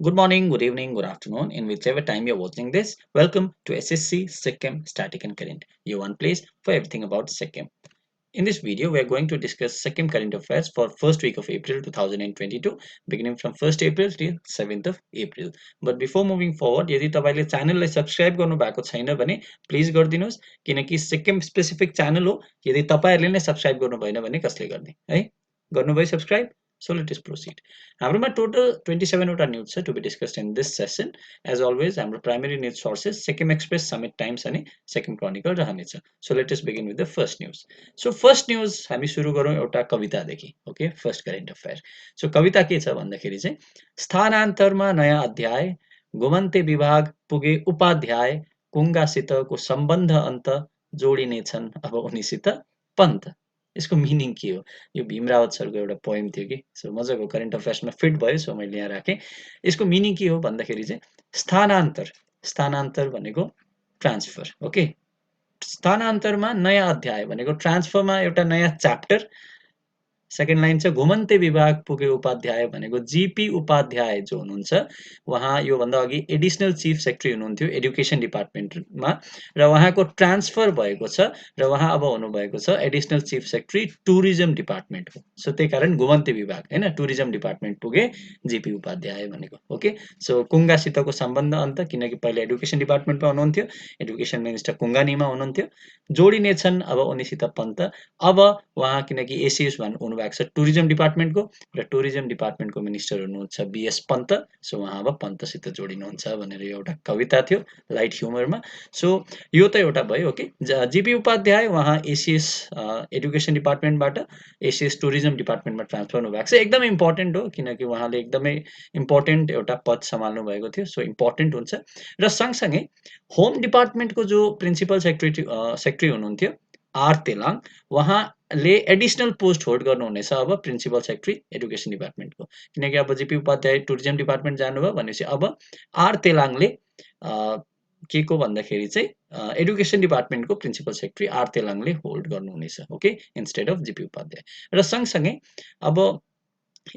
Good morning, good evening, good afternoon, in whichever time you're watching this. Welcome to SSC Sikkim Static and Current, your one place for everything about Sikkim. In this video, we are going to discuss Sikkim Current Affairs for first week of April 2022, beginning from 1st April till 7th of April. But before moving forward, यदि तपाईले च्यानललाई subscribe गर्नु भएको छैन भने please गरिदिनुस् किनकि Sikkim specific channel हो यदि तपाईहरुले नै सब्स्क्राइब गर्नु भएन भने कसले गर्ने है गर्नुभयो subscribe So let us proceed. हाम्रोमा total 27 वटा news to be discussed in this session. As always, हाम्रो primary news sources Sikkim Express, Summit Times अनि Sikkim Chronicle रहनेछ. So let us begin with the first news. So first news हामी सुरु गरौँ एउटा कवितादेखि. Okay, first current affair. So कविता के छ भन्दाखेरि चाहिँ स्थानान्तरमा नयाँ अध्याय गोमन्ते विभाग पुगे उपाध्याय कुङ्गासितको सम्बन्ध अन्त जोडिनेछन् अब उनीसित पन्त. यसको मिनिङ के हो यो भीमरावत सरको एउटा पोएम थियो कि सो मजाको करेन्ट अफेयर्समा फिट भयो सो मैले यहाँ राखेँ यसको मिनिङ के हो भन्दाखेरि चाहिँ स्थानान्तर भनेको ट्रान्सफर ओके स्थानान्तरमा नयाँ अध्याय भनेको ट्रान्सफरमा एउटा नयाँ च्याप्टर सेकेन्ड लाइन छ घुमन्ते विभाग पुगे उपाध्याय भनेको जीपी उपाध्याय जो हुनुहुन्छ उहाँ यो भन्दा अघि एडिशनल चीफ सेक्रेटरी हुनुहुन्थ्यो एडुकेसन डिपार्टमेन्टमा र उहाँको ट्रान्सफर भएको छ र उहाँ अब हुनुभएको छ एडिशनल चीफ सेक्रेटरी टुरिज्म डिपार्टमेन्टको सो त्यही कारण घुमन्ते विभाग हैन टुरिज्म डिपार्टमेन्ट पुगे जीपी उपाध्याय भनेको ओके सो कुङ्गासितको सम्बन्ध अन्त किनकि पहिले एडुकेसन डिपार्टमेन्टमा हुनुहुन्थ्यो एडुकेसन मिनिस्टर कुङ्गानीमा हुनुहुन्थ्यो जोडिनेछन् अब उनीसित पन्त अब उहाँ किनकि एसिएस हुनुभएको छ टुरिज्म डिपार्टमेन्टको र टुरिज्म डिपार्टमेन्टको मिनिस्टर हुनुहुन्छ बीएस पन्त सो उहाँ अब पन्तसित जोडिनुहुन्छ भनेर एउटा कविता थियो लाइट ह्युमरमा सो यो त एउटा भयो ओके जीपी उपाध्याय उहाँ एसिएस एडुकेसन डिपार्टमेन्टबाट एसिएस टुरिज्म डिपार्टमेन्टमा ट्रान्सफर हुनुभएको छ एकदमै इम्पोर्टेन्ट हो किनकि उहाँले एकदमै इम्पोर्टेन्ट एउटा पद सम्हाल्नु भएको थियो सो इम्पोर्टेन्ट हुन्छ र सँगसँगै होम डिपार्टमेन्टको जो प्रिन्सिपल सेक्रेटरी हुनुहुन्थ्यो आर तेलाङ उहाँले एडिशनल पोस्ट होल्ड गर्नुहुनेछ अब प्रिन्सिपल सेक्रेटरी एडुकेसन डिपार्टमेन्टको किनकि अब जीपी उपाध्याय टुरिज्म डिपार्टमेन्ट जानुभयो भनेपछि अब आर तेलाङले के को भन्दाखेरि चाहिँ एडुकेसन डिपार्टमेन्टको प्रिन्सिपल सेक्रेटरी आर तेलाङले होल्ड गर्नुहुनेछ okay instead of GP Upadhyay र सँगसँगै अब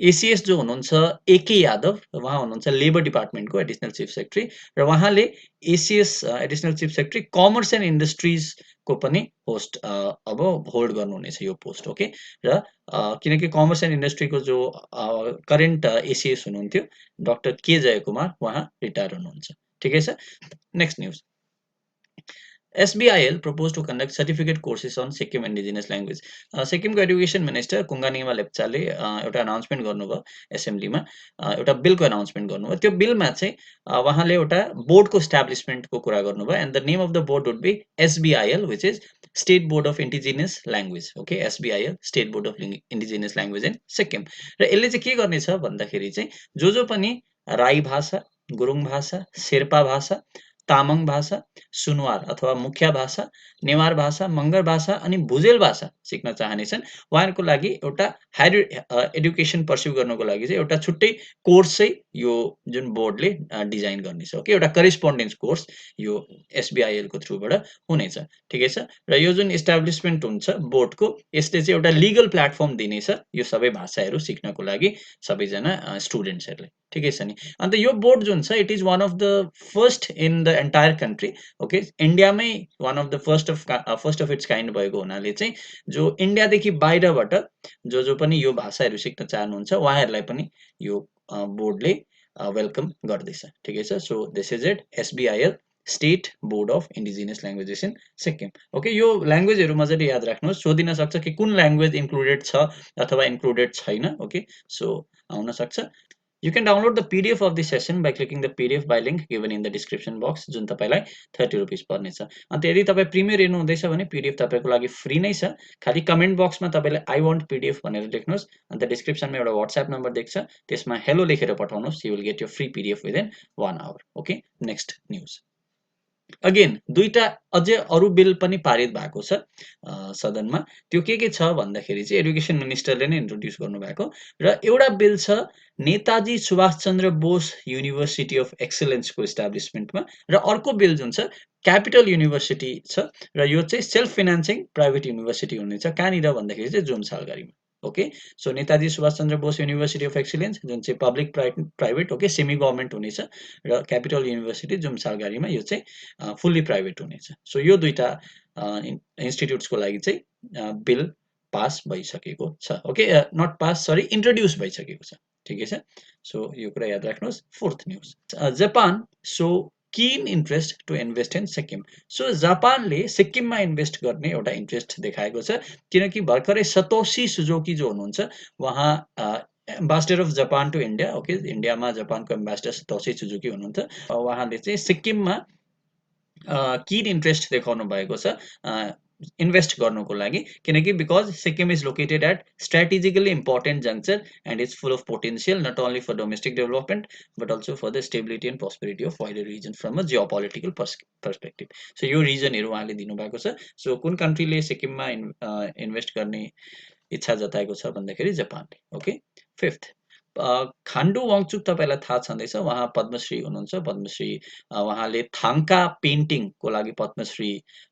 एसिएस जो हुनुहुन्छ एके यादव उहाँ हुनुहुन्छ लेबर डिपार्टमेन्टको एडिशनल चीफ सेक्रेटरी र उहाँले ACS additional chief secretary commerce and industries को पनि पोस्ट अब होल्ड गर्नुहुनेछ यो पोस्ट ओके र किनकि कमर्स एन्ड इन्डस्ट्रीको जो करेन्ट एसिएस हुनुहुन्थ्यो डाक्टर के जयकुमार उहाँ रिटायर हुनुहुन्छ ठिकै छ next news SBIL proposed to conduct certificate courses on Sikkim indigenous language. सिक्किमको एडुकेसन मिनिस्टर कुङ्गानिमा लेप्चाले एउटा अनाउन्समेन्ट गर्नुभयो एसेम्ब्लीमा एउटा बिलको अनाउन्समेन्ट गर्नुभयो त्यो बिलमा चाहिँ उहाँले एउटा बोर्डको इस्टाब्लिसमेन्टको कुरा गर्नुभयो and the name of the board would be SBIL which is state board of indigenous language okay SBIL state board of indigenous language in Sikkim र यसले चाहिँ के गर्नेछ भन्दाखेरि चाहिँ जो पनि राई भाषा गुरुङ भाषा शेर्पा भाषा तामाङ भाषा सुनवार अथवा मुखिया भाषा नेवार भाषा मगर भाषा अनि भुजेल भाषा सिक्न चाहनेछन् उहाँहरूको लागि एउटा हायर एडुकेसन पर्स्यु गर्नको लागि चाहिँ एउटा छुट्टै कोर्स चाहिँ यो जुन बोर्डले डिजाइन गर्नेछ ओके एउटा करेस्पोन्डेन्स कोर्स यो SBIL को थ्रुबाट हुनेछ ठिकै छ र यो जुन इस्टाब्लिसमेन्ट हुन्छ बोर्डको यसले चाहिँ एउटा लिगल प्लेटफर्म दिनेछ यो सबै भाषाहरू सिक्नको लागि सबैजना स्टुडेन्ट्सहरूले ठिकै छ नि अन्त यो बोर्ड जुन छ it is one of the first in the entire country okay इन्डियामै one of the first of its kind भएको हुनाले चाहिँ जो इन्डियादेखि बाहिरबाट जो पनि यो भाषाहरू सिक्न चाहनुहुन्छ उहाँहरूलाई पनि यो बोर्डले वेलकम गर्दैछ ठिकै छ so this is it SBIL state board of indigenous languages in Sikkim okay यो ल्याङ्ग्वेजहरू मजाले याद राख्नुहोस् सोधिन सक्छ कि कुन ल्याङ्ग्वेज इन्क्लुडेड छ अथवा इन्क्लुडेड छैन ओके सो आउन सक्छ You can download the PDF of this session by clicking the PDF by link given in the description box जुन तपाईलाई 30 रुपैयाँ पर्नेछ अन्त यदि तपाई प्रिमियर हेर्नु हुँदैछ भने PDF तपाईको लागि फ्री नै छ खाली कमेन्ट बक्समा तपाईले I want PDF भनेर लेख्नुस् अन्त डिस्क्रिप्सनमा एउटा WhatsApp नम्बर देख्छ त्यसमा हेलो लेखेर पठाउनुस् you will get your free PDF within 1 hour okay next news again दुईटा अझै अरु बिल पनि पारित भएको छ सदनमा त्यो के छ भन्दाखेरि चाहिँ एडुकेसन मिनिस्टरले नै इन्ट्रोड्युस गर्नुभएको र एउटा बिल छ नेताजी सुभाष चन्द्र बोस युनिभर्सिटी अफ एक्सलेन्सको इस्टाब्लिसमेन्टमा र अर्को बिल जुन छ क्यापिटल युनिभर्सिटी छ र यो चाहिँ सेल्फ फाइनान्सिङ प्राइभेट युनिभर्सिटी हुनेछ कहाँनिर भन्दाखेरि चाहिँ जोम सालघारीमा okay so Netaji Subhash Chandra Bose university of excellence जुन चाहिँ public private okay semi government हुनेछ र क्यापिटल युनिभर्सिटी जुन सालघारीमा यो चाहिँ फुल्ली प्राइभेट हुनेछ सो यो दुईटा इन्स्टिट्युट्सको लागि चाहिँ बिल पास भइसकेको छ okay not pass sorry introduce भइसकेको छ ठिकै छ सो यो कुरा याद राख्नुहोस् fourth news Japan so keen interest to invest in Sikkim so जापानले सिक्किममा इन्भेस्ट गर्ने एउटा इन्ट्रेस्ट देखाएको छ किनकि भर्खरै सतोसी सुजोकी जो हुनुहुन्छ उहाँ ambassador of Japan to India okay इन्डियामा जापानको एम्बेसडर सतोसी सुजुकी हुनुहुन्छ उहाँले चाहिँ सिक्किममा किन इन्ट्रेस्ट देखाउनु भएको छ इन्भेस्ट गर्नुको लागि किनकि because Sikkim is located at strategically important juncture and it's full of potential not only for domestic development but also for the stability and prosperity of wider region from a geopolitical perspective so यो रिजनहरू उहाँले दिनुभएको छ so कुन कन्ट्रीले सिक्किममा invest गर्ने इच्छा जताएको छ भन्दाखेरि जापानले ओके फिफ्थ खान्डु वाङचुक तपाईँलाई थाहा छँदैछ उहाँ पद्मश्री हुनुहुन्छ पद्मश्री उहाँले थाङ्का पेन्टिङको लागि पद्मश्री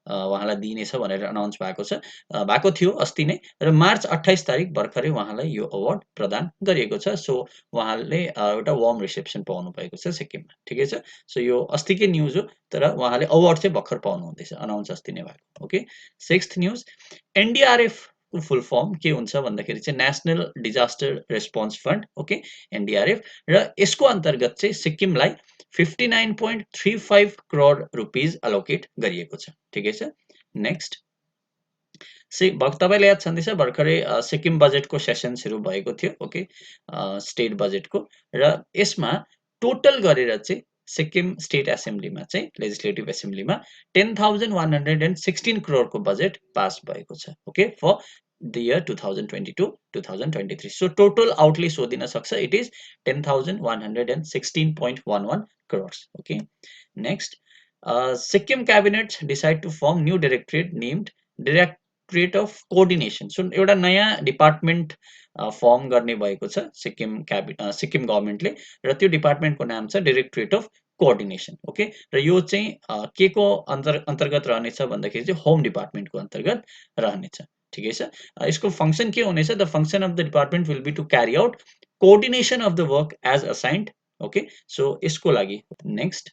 उहाँलाई दिइनेछ भनेर अनाउन्स भएको थियो अस्ति नै र मार्च 28 तारिक भर्खरै उहाँलाई यो अवार्ड प्रदान गरिएको छ सो उहाँले एउटा वार्म रिसेप्सन पाउनु भएको छ सिक्किममा ठिकै छ सो यो अस्तिकै न्युज हो तर उहाँले अवार्ड चाहिँ भर्खर पाउनु हुँदैछ अनाउन्स अस्ति नै भएको okay sixth news NDRF full form के हुन्छ भन्दाखेरि चाहिँ national disaster response fund okay NDRF र यसको अन्तर्गत चाहिँ सिक्किमलाई 59.35 करोड रुपिज एलोकेट गरिएको छ ठिकै छ नेक्स्ट तपाईँलाई याद छँदैछ भर्खरै सिक्किम बजेटको सेसन्सहरू भएको थियो ओके स्टेट बजेटको र यसमा टोटल गरेर चाहिँ सिक्किम स्टेट एसेम्ब्लीमा चाहिँ लेजिस्लेटिभ एसेम्ब्लीमा 10,116 करोडको बजेट पास भएको छ okay for the year 2022-2023 so total outlay सोधिन सक्छ it is 10,116.11 crores okay next Sikkim cabinet decide to form new directorate named directorate of coordination so एउटा नयाँ डिपार्टमेन्ट फर्म गर्ने भएको छ सिक्किम गभर्नमेन्टले र त्यो डिपार्टमेन्टको नाम छ डाइरेक्टरेट अफ कोअर्डिनेसन ओके र यो चाहिँ के को अन्तर्गत रहनेछ भन्दाखेरि चाहिँ होम डिपार्टमेन्टको अन्तर्गत रहनेछ ठिकै छ यसको फंक्सन के हुनेछ the function of the department will be to carry out coordination of the work as assigned okay so यसको लागि नेक्स्ट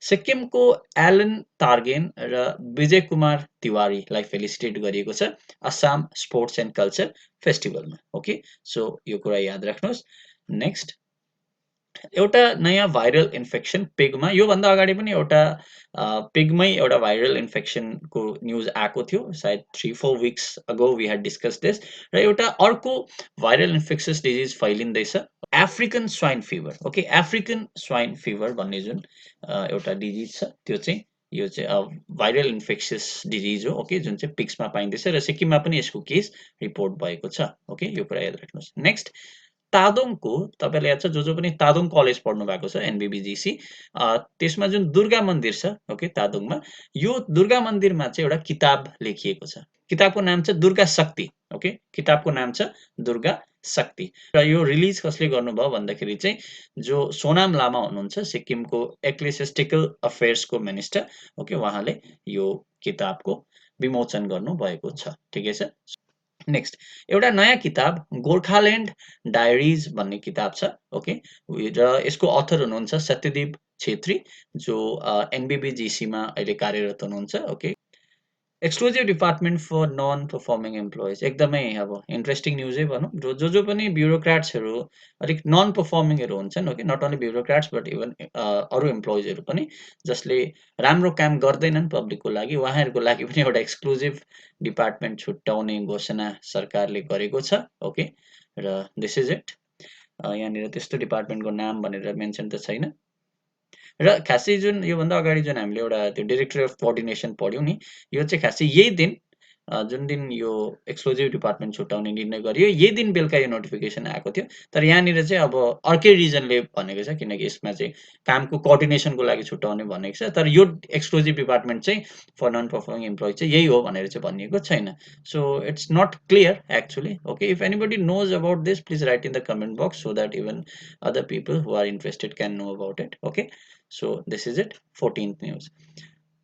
सिक्किमको एलन तार्गेन र विजय कुमार तिवारीलाई फेलिसिटेट गरिएको छ असम स्पोर्ट्स एन्ड कल्चर फेस्टिभलमा ओके सो यो कुरा याद राख्नुहोस् नेक्स्ट एउटा नयाँ भाइरल इन्फेक्सन पिगमा योभन्दा अगाडि पनि एउटा पिगमै एउटा भाइरल इन्फेक्सनको न्युज आएको थियो सायद 3-4 विक्स अगो वी ह्याड डिस्कस दिस र एउटा अर्को भाइरल इन्फेक्सियस डिजिज फैलिँदैछ African swine fever okay African swine fever भन्ने जुन एउटा डिजिज छ त्यो चाहिँ यो चाहिँ भाइरल इन्फेक्सियस डिजिज हो ओके जुन चाहिँ पिग्समा पाइँदैछ र सिक्किममा पनि यसको केस रिपोर्ट भएको छ ओके यो कुरा याद राख्नुहोस् नेक्स्ट तादोङको तपाईलाई याद छ जो पनि तादोङ कलेज पढ्नु भएको छ एनबीबीजीसी त्यसमा जुन दुर्गा मन्दिर छ ओके तादोङमा यो दुर्गा मन्दिरमा चाहिँ एउटा किताब लेखिएको छ किताबको नाम छ दुर्गा शक्ति ओके किताबको नाम छ दुर्गा शक्ति र यो रिलिज कसले गर्नुभयो भन्दाखेरि चाहिँ जो सोनाम लामा हुनुहुन्छ सिक्किमको एक्लेसिस्टिकल अफेयर्सको मिनिस्टर ओके उहाँले यो किताबको विमोचन गर्नु भएको छ ठिकै छ नेक्स्ट एउटा नयाँ किताब गोर्खाल्यान्ड डायरीज भन्ने किताब छ ओके र यसको अथर हुनुहुन्छ सत्यदीप छेत्री जो एनबीबीजीसीमा अहिले कार्यरत हुनुहुन्छ okay exclusive department for non performing employees एकदमै अब इन्ट्रेस्टिङ न्युजै भनौँ जो पनि ब्युरोक्राट्सहरू अलिक नन पर्फर्मिङहरू हुन्छन् okay not only bureaucrats but even अरू इम्प्लोइजहरू पनि जसले राम्रो काम गर्दैनन् पब्लिकको लागि उहाँहरूको लागि पनि एउटा एक्सक्लुजिभ डिपार्टमेन्ट छुट्याउने घोषणा सरकारले गरेको छ ओके र दिस इज इट यहाँनिर त्यस्तो डिपार्टमेन्टको नाम भनेर मेन्सन त छैन र खासै जुन योभन्दा अगाडि जुन हामीले एउटा त्यो डाइरेक्टर अफ कोअर्डिनेसन पढ्यौँ नि यो चाहिँ खासै यही दिन जुन दिन यो एक्सक्लुजिभ डिपार्टमेन्ट छुट्याउने निर्णय गरियो यही दिन बेलुका यो नोटिफिकेसन आएको थियो तर यहाँनिर चाहिँ अब अर्कै रिजनले भनेको छ किनकि यसमा चाहिँ कामको कोअर्डिनेसनको लागि छुट्याउने भनेको छ तर यो एक्सक्लुजिभ डिपार्टमेन्ट चाहिँ फर नन पर्फर्मिङ इम्प्लोइ चाहिँ यही हो भनेर चाहिँ भनिएको छैन so it's not clear actually okay if anybody knows about this please write in the comment box so that even other people who are interested can know about it okay so this is it 14th news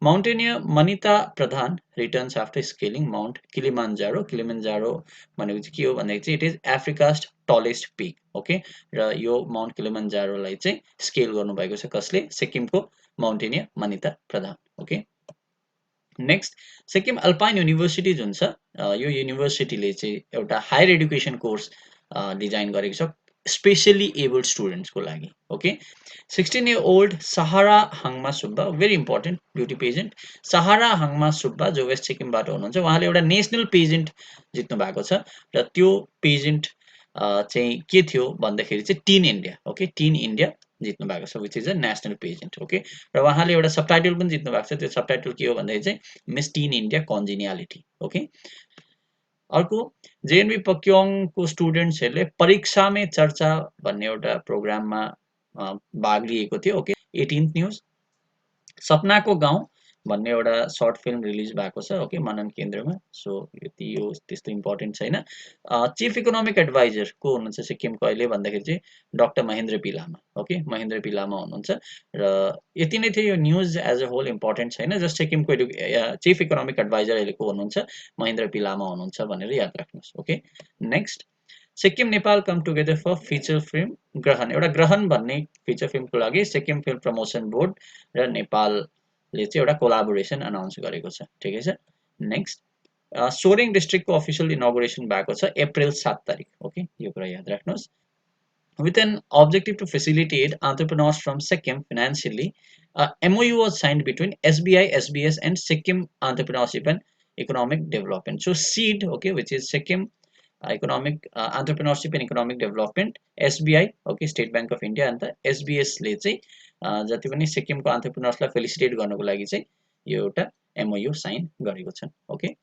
Mountaineer Manita Pradhan returns after scaling Mount Kilimanjaro. Kilimanjaro भनेको चाहिँ के हो भन्दाखेरि चाहिँ it is Africa's tallest peak. Okay, र यो Mount Kilimanjaro लाई चाहिँ स्केल गर्नुभएको छ कसले? सिक्किमको Mountaineer Manita Pradhan. Okay. Next Sikkim alpine university जुन छ यो युनिभर्सिटीले चाहिँ एउटा हायर एडुकेसन कोर्स डिजाइन गरेको छ स्पेशली एबल्ड स्टुडेन्ट्सको लागि ओके 16-year-old सहारा हाङमा Subba very important beauty pageant सहारा हाङमा सुब्बा जो वेस्ट सिक्किमबाट हुनुहुन्छ उहाँले एउटा नेसनल पेजेन्ट जित्नु भएको छ र त्यो पेजेन्ट चाहिँ के थियो भन्दाखेरि चाहिँ tin India okay tin India जित्नु भएको छ which is a national pageant okay र उहाँले एउटा सबटाइटल पनि जित्नु भएको छ त्यो सबटाइटल के हो भन्दाखेरि चाहिँ मिस टिन इन्डिया कन्जिनियालिटी ओके अर्को जेएनबी पक्योङको स्टुडेन्ट्सहरूले परीक्षामै चर्चा भन्ने एउटा प्रोग्राममा भाग लिएको थियो ओके 18th न्युज सपनाको गाउँ भन्ने एउटा सर्ट फिल्म रिलिज भएको छ ओके मनन केन्द्रमा सो यति यो त्यस्तो इम्पोर्टेन्ट छैन चिफ इकोनोमिक एडभाइजर को हुनुहुन्छ सिक्किमको अहिले भन्दाखेरि चाहिँ doctor Mahendra P Lama okay Mahendra P Lama हुनुहुन्छ र यति नै थियो यो news as a whole important छैन जस्ट सिक्किमको चिफ इकोनोमिक एडभाइजर अहिलेको हुनुहुन्छ महेन्द्र पी लामा हुनुहुन्छ भनेर याद राख्नुहोस् okay next Sikkim Nepal come together for feature film Grahan एउटा ग्रहण भन्ने फिचर फिल्मको लागि सिक्किम फिल्म प्रमोसन बोर्ड र नेपालले चाहिँ एउटा कोलाबोरेसन अनाउन्स गरेको छ ठिकै छ नेक्स्ट सोरेङ डिस्ट्रिक्टको अफिसियल इनोगुरेसन भएको छ अप्रिल 7 तारिक ओके यो कुरा याद राख्नुहोस् with an objective to facilitate entrepreneurs from Sikkim financially, MOU was signed between SBI, SBS, and Sikkim Entrepreneurship and Economic Development. So SEED, okay, which is Sikkim Economic Entrepreneurship and Economic Development, SBI, okay, State Bank of India, and the SBS ले चाहिँ जति पनि सिक्किमको एन्टरप्रेन्योर्सलाई felicitate गर्नको लागि चाहिँ यो एउटा MOU साइन गरेको छ ओके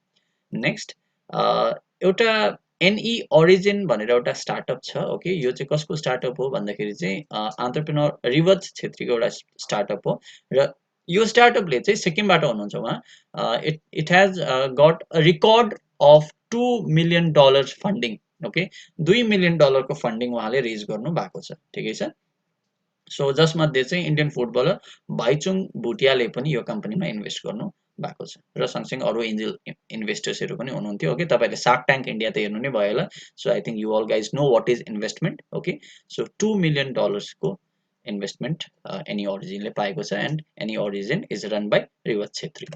नेक्स्ट एउटा एनई ओरिजिन भनेर एउटा स्टार्टअप छ ओके यो चाहिँ कसको स्टार्टअप हो भन्दाखेरि चाहिँ एन्टरप्रेन्योर रिवज छेत्रीको एउटा स्टार्टअप हो र यो स्टार्टअपले चाहिँ सिक्किमबाट हुनुहुन्छ उहाँ it has got a record of $2 million funding okay $2 million को फन्डिङ उहाँले रेज गर्नु भएको छ ठिकै छ सो जसमध्ये चाहिँ इन्डियन फुटबलर भाइचुङ भुटियाले पनि यो कम्पनीमा इन्भेस्ट गर्नु भएको छ र सँगसँगै अरू एन्जल इन्भेस्टर्सहरू पनि हुनुहुन्थ्यो ओके तपाईँले सार्क ट्याङ्क इन्डिया त हेर्नु नै भयो होला so I think you all guys know what is investment okay so $2 million को इन्भेस्टमेन्ट एनी ओरिजिनले पाएको छ and any origin is run by Rivaj Chhetri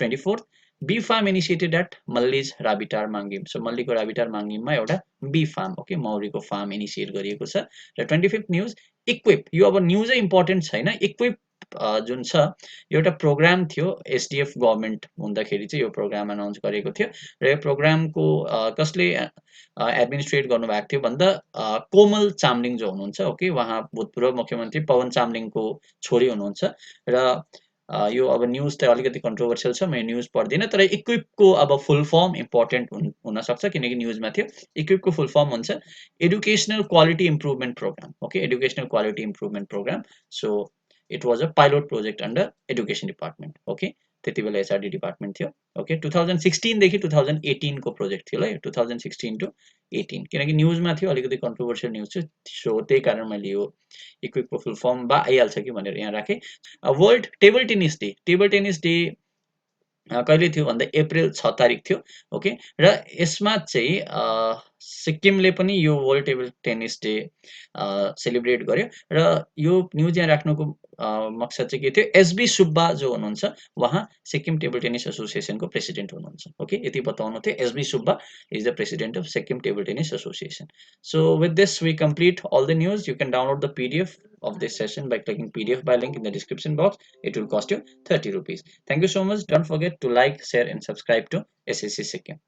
24th bee farm initiated at Malli's Rabitar Mangim so मल्लीको राबिटार माङ्गिममा एउटा बी फार्म ओके मौरीको फार्म इनिसिएट गरिएको छ र 25th न्युज इक्विप यो अब न्युजै इम्पोर्टेन्ट छैन इक्विप जुन छ यो एउटा प्रोग्राम थियो एसडिएफ गभर्मेन्ट हुँदाखेरि चाहिँ यो प्रोग्राम अनाउन्स गरेको थियो र यो प्रोग्रामको कसले एडमिनिस्ट्रेट गर्नुभएको थियो भन्दा कोमल चामलिङ जो हुनुहुन्छ ओके उहाँ भूतपूर्व मुख्यमन्त्री पवन चामलिङको छोरी हुनुहुन्छ र यो अब न्युज त अलिकति कन्ट्रोभर्सियल छ म यो न्युज पढ्दिनँ तर इक्विपको अब फुल फर्म इम्पोर्टेन्ट हुनसक्छ किनकि न्युजमा थियो इक्विपको फुल फर्म हुन्छ educational quality improvement program okay educational quality improvement program so it was a pilot project under education department okay त्यति बेला एचआरडी डिपार्टमेन्ट थियो ओके 2016 देखि 2018 को प्रोजेक्ट थियो ल 2016 to 18 किनकि न्युजमा थियो अलिकति कन्ट्रोभर्सियल न्युज थियो सो त्यही कारण मैले यो इक्विपको फुल फर्म बा आइहाल्छ कि भनेर यहाँ राखेँ वर्ल्ड टेबल टेनिस डे कहिले थियो भन्दा अप्रिल 6 तारिक थियो ओके र यसमा चाहिँ सिक्किमले पनि यो world table tennis day celebrate गर्यो र यो न्युज यहाँ राख्नुको मकसद चाहिँ के थियो एसबी सुब्बा जो हुनुहुन्छ उहाँ सिक्किम टेबल टेनिस एसोसिएसनको प्रेसिडेन्ट हुनुहुन्छ ओके यति बताउनु थियो SB Subba is the president of Sikkim table tennis association so with this we complete all the news you can download the pdf of this session by clicking pdf by link in the description box it will cost you 30 rupees thank you so much don't forget to like share and subscribe to ssc Sikkim